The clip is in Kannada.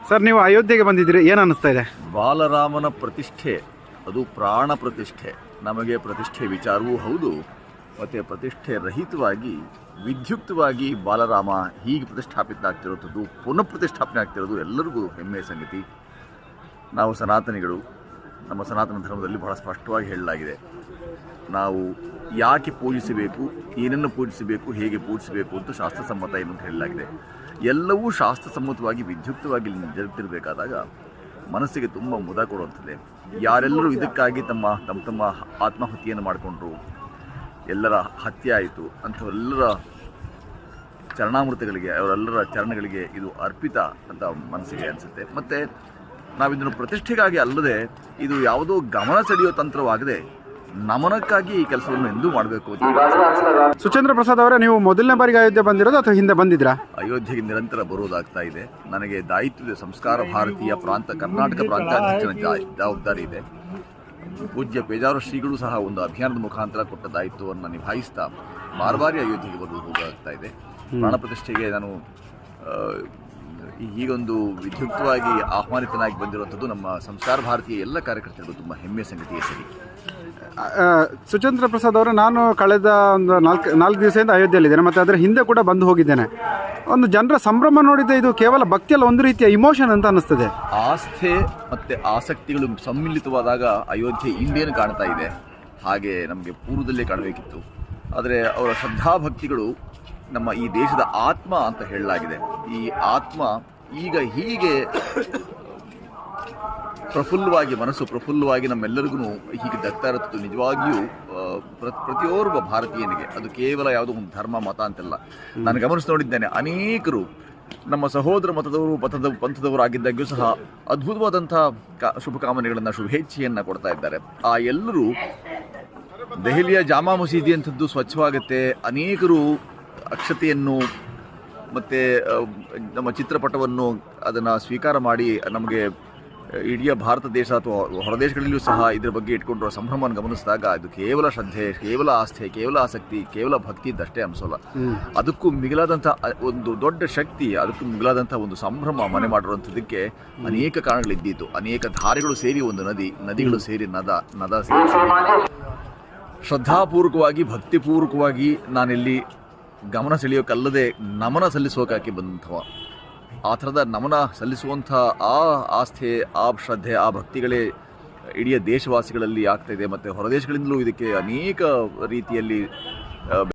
ಸರ್, ನೀವು ಅಯೋಧ್ಯೆಗೆ ಬಂದಿದ್ದೀರಿ, ಏನು ಅನ್ನಿಸ್ತಾ ಇದೆ? ಬಾಲರಾಮನ ಪ್ರತಿಷ್ಠೆ ಅದು ಪ್ರಾಣ ಪ್ರತಿಷ್ಠೆ. ನಮಗೆ ಪ್ರತಿಷ್ಠೆ ವಿಚಾರವೂ ಹೌದು, ಮತ್ತು ಪ್ರತಿಷ್ಠೆ ರಹಿತವಾಗಿ ವಿದ್ಯುಕ್ತವಾಗಿ ಬಾಲರಾಮ ಹೀಗೆ ಪ್ರತಿಷ್ಠಾಪಿತನಾಗ್ತಿರೋದು, ಪುನಃ ಪ್ರತಿಷ್ಠಾಪನೆ ಆಗ್ತಿರೋದು ಎಲ್ಲರಿಗೂ ಹೆಮ್ಮೆಯ ಸಂಗತಿ. ನಾವು ಸನಾತನಿಗಳು, ನಮ್ಮ ಸನಾತನ ಧರ್ಮದಲ್ಲಿ ಬಹಳ ಸ್ಪಷ್ಟವಾಗಿ ಹೇಳಲಾಗಿದೆ, ನಾವು ಯಾಕೆ ಪೂಜಿಸಬೇಕು, ಏನನ್ನು ಪೂಜಿಸಬೇಕು, ಹೇಗೆ ಪೂಜಿಸಬೇಕು ಅಂತ ಶಾಸ್ತ್ರಸಮ್ಮತ ಏನು ಅಂತ ಹೇಳಲಾಗಿದೆ. ಎಲ್ಲವೂ ಶಾಸ್ತ್ರಸಮ್ಮತವಾಗಿ ವಿದ್ಯುಕ್ತವಾಗಿ ಜರುಗ್ತಿರಬೇಕಾದಾಗ ಮನಸ್ಸಿಗೆ ತುಂಬ ಮುದ ಕೊಡುವಂಥದ್ದೇ. ಯಾರೆಲ್ಲರೂ ಇದಕ್ಕಾಗಿ ತಮ್ಮ ಆತ್ಮಹತ್ಯೆಯನ್ನು ಮಾಡಿಕೊಂಡ್ರು, ಎಲ್ಲರ ಹತ್ಯೆ ಆಯಿತು, ಅಂಥವರೆಲ್ಲರ ಚರಣಾಮೃತಗಳಿಗೆ, ಅವರೆಲ್ಲರ ಚರಣಗಳಿಗೆ ಇದು ಅರ್ಪಿತ ಅಂತ ಮನಸ್ಸಿಗೆ ಅನಿಸುತ್ತೆ. ಮತ್ತು ನಾವಿದನ್ನು ಪ್ರತಿಷ್ಠೆಗಾಗಿ ಅಲ್ಲದೆ ಇದು ಯಾವುದೋ ಗಮನ ಸೆಳೆಯೋ ತಂತ್ರವಾಗದೆ ನಮನಕ್ಕಾಗಿ ಈ ಕೆಲಸವನ್ನು ಎಂದೂ ಮಾಡಬೇಕು ಅಂತ. ಸುಚೇಂದ್ರ ಪ್ರಸಾದ್ ಅವರೇ, ನೀವು ಮೊದಲನೇ ಬಾರಿಗೆ ಅಯೋಧ್ಯೆ ಬಂದಿರೋದು ಅಥವಾ ಹಿಂದೆ ಬಂದಿದ್ರಾ? ಅಯೋಧ್ಯೆಗೆ ನಿರಂತರ ಬರುವುದಾಗ್ತಾ ಇದೆ. ನನಗೆ ದಾಯಿತ್ವದ ಸಂಸ್ಕಾರ ಭಾರತೀಯ ಕರ್ನಾಟಕ ಪ್ರಾಂತಾಧ್ಯಕ್ಷನ ಜವಾಬ್ದಾರಿ ಇದೆ. ಪೂಜ್ಯ ಪೇಜಾವರ ಶ್ರೀಗಳು ಸಹ ಒಂದು ಅಭಿಯಾನದ ಮುಖಾಂತರ ಕೊಟ್ಟ ದಾಯಿತ್ವವನ್ನು ನಿಭಾಯಿಸ್ತಾ ಬಾರಿ ಅಯೋಧ್ಯೆಗೆ ಬರುವುದಾಗ್ತಾ ಇದೆ. ಪ್ರಾಣ ಪ್ರತಿಷ್ಠೆಗೆ ನಾನು ಹೀಗೊಂದು ವಿದ್ಯುಕ್ತವಾಗಿ ಆಹ್ವಾನಿತನಾಗಿ ಬಂದಿರುವಂಥದ್ದು ನಮ್ಮ ಸಂಸ್ಕಾರ ಭಾರತೀಯ ಎಲ್ಲ ಕಾರ್ಯಕರ್ತರಿಗೂ ತುಂಬ ಹೆಮ್ಮೆಯ ಸಂಗತಿಯೇ ಸರಿ. ಸುಚೇಂದ್ರ ಪ್ರಸಾದ್ ಅವರೇ, ನಾನು ಕಳೆದ ಒಂದು ನಾಲ್ಕು ದಿವಸದಿಂದ ಅಯೋಧ್ಯೆಯಲ್ಲಿದ್ದೇನೆ, ಮತ್ತು ಅದರ ಹಿಂದೆ ಕೂಡ ಬಂದು ಹೋಗಿದ್ದೇನೆ. ಒಂದು ಜನರ ಸಂಭ್ರಮ ನೋಡಿದ್ದೆ, ಇದು ಕೇವಲ ಭಕ್ತಿಯಲ್ಲ, ಒಂದು ರೀತಿಯ ಇಮೋಷನ್ ಅಂತ ಅನ್ನಿಸ್ತದೆ. ಆಸ್ಥೆ ಮತ್ತು ಆಸಕ್ತಿಗಳು ಸಮ್ಮಿಲಿತವಾದಾಗ ಅಯೋಧ್ಯೆ ಇಂಡೇನು ಕಾಣ್ತಾ ಇದೆ, ಹಾಗೆ ನಮಗೆ ಪೂರ್ವದಲ್ಲೇ ಕಾಣಬೇಕಿತ್ತು. ಆದರೆ ಅವರ ಶ್ರದ್ಧಾಭಕ್ತಿಗಳು ನಮ್ಮ ಈ ದೇಶದ ಆತ್ಮ ಅಂತ ಹೇಳಲಾಗಿದೆ. ಈ ಆತ್ಮ ಈಗ ಹೀಗೆ ಪ್ರಫುಲ್ಲವಾಗಿ, ಮನಸ್ಸು ಪ್ರಫುಲ್ಲವಾಗಿ ನಮ್ಮೆಲ್ಲರಿಗೂ ಹೀಗೆ ದಕ್ತಾ ಇರುತ್ತದೆ. ನಿಜವಾಗಿಯೂ ಪ್ರತಿಯೊಬ್ಬ ಭಾರತೀಯನಿಗೆ, ಅದು ಕೇವಲ ಯಾವುದೋ ಒಂದು ಧರ್ಮ ಮತ ಅಂತೆಲ್ಲ. ನಾನು ಗಮನಿಸಿ ನೋಡಿದ್ದೇನೆ, ಅನೇಕರು ನಮ್ಮ ಸಹೋದರ ಮತದವರು ಪಂಥದವರು ಆಗಿದ್ದಾಗ್ಯೂ ಸಹ ಅದ್ಭುತವಾದಂಥ ಶುಭಕಾಮನೆಗಳನ್ನು, ಶುಭೇಚ್ಛೆಯನ್ನು ಕೊಡ್ತಾ ಇದ್ದಾರೆ. ಆ ಎಲ್ಲರೂ ದೆಹಲಿಯ ಜಾಮಾ ಮಸೀದಿ ಅಂಥದ್ದು ಸ್ವಚ್ಛವಾಗುತ್ತೆ, ಅನೇಕರು ಅಕ್ಷತೆಯನ್ನು ಮತ್ತು ನಮ್ಮ ಚಿತ್ರಪಟವನ್ನು ಅದನ್ನು ಸ್ವೀಕಾರ ಮಾಡಿ ನಮಗೆ ಇಡೀ ಭಾರತ ದೇಶ ಅಥವಾ ಹೊರದೇಶಗಳಲ್ಲಿಯೂ ಸಹ ಇದರ ಬಗ್ಗೆ ಇಟ್ಕೊಂಡಿರೋ ಸಂಭ್ರಮವನ್ನು ಗಮನಿಸಿದಾಗ ಇದು ಕೇವಲ ಶ್ರದ್ಧೆ, ಕೇವಲ ಆಸ್ಥೆ, ಕೇವಲ ಆಸಕ್ತಿ, ಕೇವಲ ಭಕ್ತಿ ಇದ್ದಷ್ಟೇ ಅನಿಸೋಲ್ಲ. ಅದಕ್ಕೂ ಮಿಗಿಲಾದಂಥ ಒಂದು ದೊಡ್ಡ ಶಕ್ತಿ, ಅದಕ್ಕೂ ಮಿಗಿಲಾದಂಥ ಒಂದು ಸಂಭ್ರಮ ಮನೆ ಮಾಡಿರುವಂಥದ್ದಕ್ಕೆ ಅನೇಕ ಕಾರಣಗಳಿದ್ದಿತ್ತು. ಅನೇಕ ಧಾರೆಗಳು ಸೇರಿ ಒಂದು ನದಿಗಳು ಸೇರಿ ನದ ಸೇರಿ ಶ್ರದ್ಧಾಪೂರ್ವಕವಾಗಿ, ಭಕ್ತಿಪೂರ್ವಕವಾಗಿ ನಾನಿಲ್ಲಿ ಗಮನ ಸೆಳೆಯೋಕ್ಕಲ್ಲದೆ ನಮನ ಸಲ್ಲಿಸೋಕೆ ಬಂದಂಥವ. ಆ ಥರದ ನಮನ ಸಲ್ಲಿಸುವಂಥ ಆ ಆಸ್ಥೆ, ಆ ಶ್ರದ್ಧೆ, ಆ ಭಕ್ತಿಗಳೇ ಇಡೀ ದೇಶವಾಸಿಗಳಲ್ಲಿ ಆಗ್ತಾಯಿದೆ. ಮತ್ತು ಹೊರದೇಶಗಳಿಂದಲೂ ಇದಕ್ಕೆ ಅನೇಕ ರೀತಿಯಲ್ಲಿ